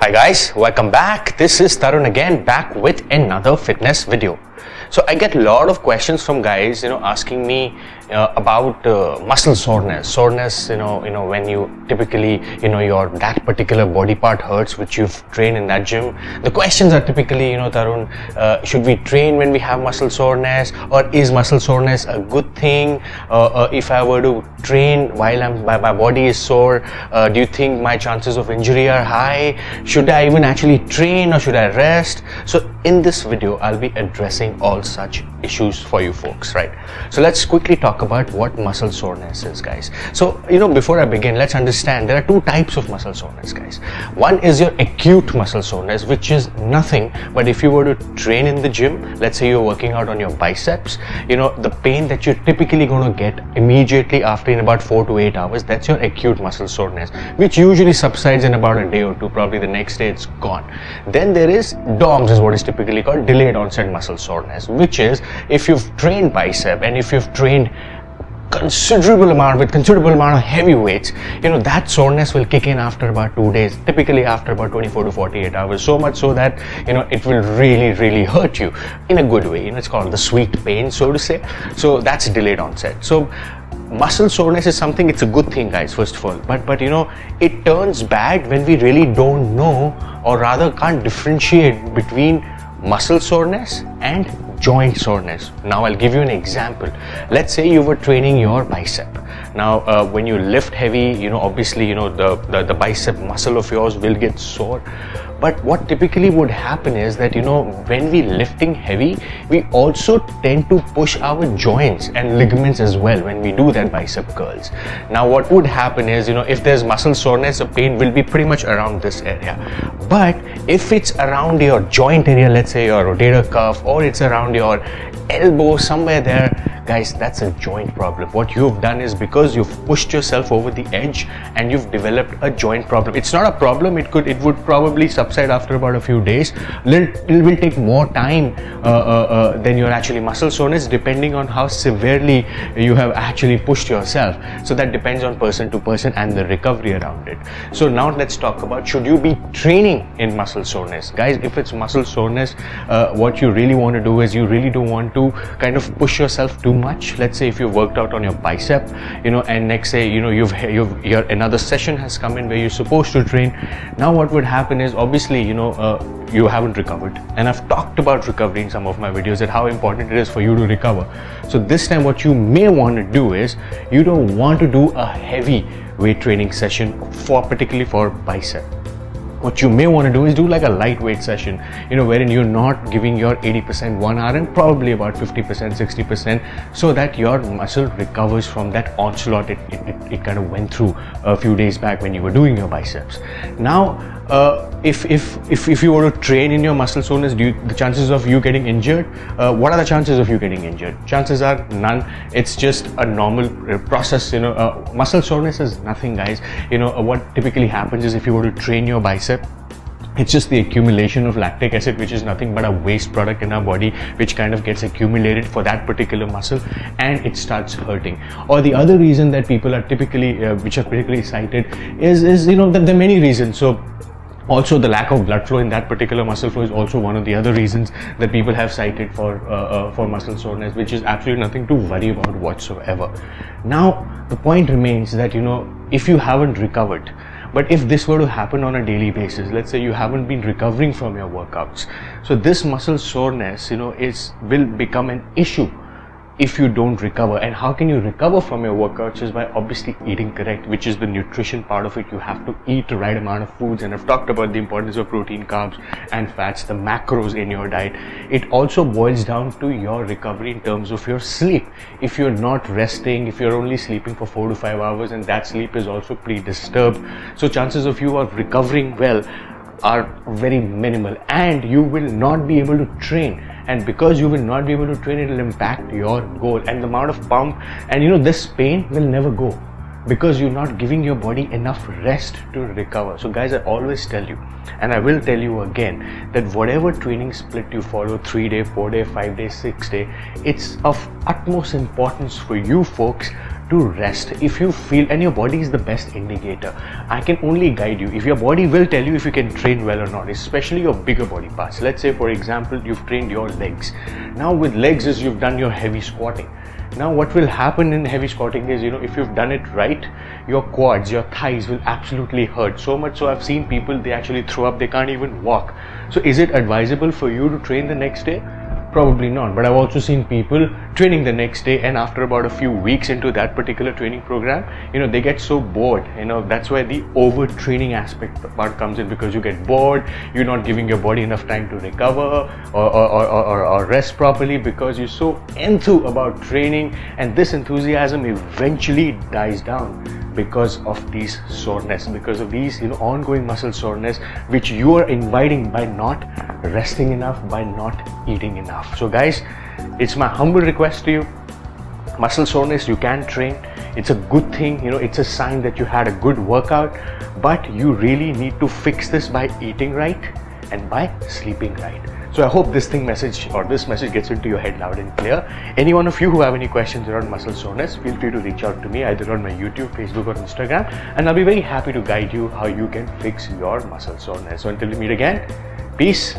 Hi guys, welcome back. This is Tarun again, back with another fitness video. So I get a lot of questions from guys, asking me about muscle soreness. Soreness, when you typically, your that particular body part hurts, which you've trained in that gym. The questions are typically, Tarun, should we train when we have muscle soreness, or is muscle soreness a good thing? If I were to train while my body is sore, do you think my chances of injury are high? Should I even actually train or should I rest? So in this video, I'll be addressing all such issues for you folks, right? So let's quickly talk about what muscle soreness is, guys. So, before I begin, let's understand there are two types of muscle soreness, guys. One is your acute muscle soreness, which is nothing but if you were to train in the gym, let's say you're working out on your biceps, the pain that you're typically going to get immediately after in about 4 to 8 hours, that's your acute muscle soreness, which usually subsides in about a day or two, probably the next day it's gone. Then there is DOMS, is what is typically called delayed onset muscle soreness, which is if you've trained bicep and if you've trained considerable amount of heavy weights, that soreness will kick in after about 2 days, typically after about 24 to 48 hours, so much so that it will really hurt you in a good way. It's called the sweet pain, so to say. So that's delayed onset. So muscle soreness is something, it's a good thing, guys, first of all, but it turns bad when we really don't know, or rather can't differentiate between muscle soreness and joint soreness. Now I'll give you an example. Let's say you were training your bicep. Now when you lift heavy, obviously the bicep muscle of yours will get sore. But what typically would happen is that when we lifting heavy, we also tend to push our joints and ligaments as well when we do that bicep curls. Now what would happen is, if there's muscle soreness, the pain will be pretty much around this area. But if it's around your joint area, let's say your rotator cuff, or it's around your elbow, somewhere there, guys, that's a joint problem. What you've done is, because you've pushed yourself over the edge and you've developed a joint problem. It's not a problem, it would probably subside after about a few days. It will take more time than your actually muscle soreness, depending on how severely you have actually pushed yourself. So that depends on person to person and the recovery around it. So now let's talk about, should you be training in muscle soreness? Guys, if it's muscle soreness, what you really want to do is, you really don't want to kind of push yourself too much. Let's say if you worked out on your bicep, and next say your another session has come in where you're supposed to train. Now what would happen is, obviously you haven't recovered, and I've talked about recovery in some of my videos, that how important it is for you to recover. So this time what you may want to do is, you don't want to do a heavy weight training session particularly for bicep. What you may want to do is do like a lightweight session, wherein you're not giving your 80% 1 hour and probably about 50%, 60%, so that your muscle recovers from that onslaught it kind of went through a few days back when you were doing your biceps. Now, if you were to train in your muscle soreness, the chances of you getting injured, what are the chances of you getting injured? Chances are none. It's just a normal process. Muscle soreness is nothing, guys. What typically happens is, if you were to train your bicep, it's just the accumulation of lactic acid, which is nothing but a waste product in our body, which kind of gets accumulated for that particular muscle, and it starts hurting. Or the other reason that people are typically, which are particularly cited, is that there are many reasons. So also the lack of blood flow in that particular muscle flow is also one of the other reasons that people have cited for muscle soreness, which is absolutely nothing to worry about whatsoever. Now the point remains that if you haven't recovered, but if this were to happen on a daily basis, let's say you haven't been recovering from your workouts, so this muscle soreness will become an issue if you don't recover. And how can you recover from your workouts? Is by obviously eating correct, which is the nutrition part of it. You have to eat the right amount of foods, and I've talked about the importance of protein, carbs and fats, the macros in your diet. It also boils down to your recovery in terms of your sleep. If you're not resting, if you're only sleeping for 4 to 5 hours, and that sleep is also pretty disturbed, so chances of you are recovering well are very minimal, and you will not be able to train. And because you will not be able to train, it will impact your goal and the amount of pump, and this pain will never go, because you're not giving your body enough rest to recover. So guys, I always tell you, and I will tell you again, that whatever training split you follow, 3-day, 4-day, 5-day, 6-day, it's of utmost importance for you folks to rest. If you feel, and your body is the best indicator, I can only guide you. If your body will tell you if you can train well or not, especially your bigger body parts. Let's say, for example, you've trained your legs. Now with legs is you've done your heavy squatting. Now what will happen in heavy squatting is, if you've done it right, your quads, your thighs will absolutely hurt. So much so I've seen people, they actually throw up, they can't even walk. So is it advisable for you to train the next day? Probably not. But I've also seen people training the next day, and after about a few weeks into that particular training program, they get so bored. That's where the overtraining aspect part comes in, because you get bored, you're not giving your body enough time to recover or rest properly, because you're so enthused about training, and this enthusiasm eventually dies down because of these soreness, because of these ongoing muscle soreness, which you are inviting by not resting enough, by not eating enough. So guys, it's my humble request to you, muscle soreness you can train. It's a good thing, it's a sign that you had a good workout, but you really need to fix this by eating right and by sleeping right. So I hope this message gets into your head loud and clear. Any one of you who have any questions around muscle soreness, feel free to reach out to me either on my YouTube, Facebook or Instagram, and I'll be very happy to guide you how you can fix your muscle soreness. So until we meet again, peace.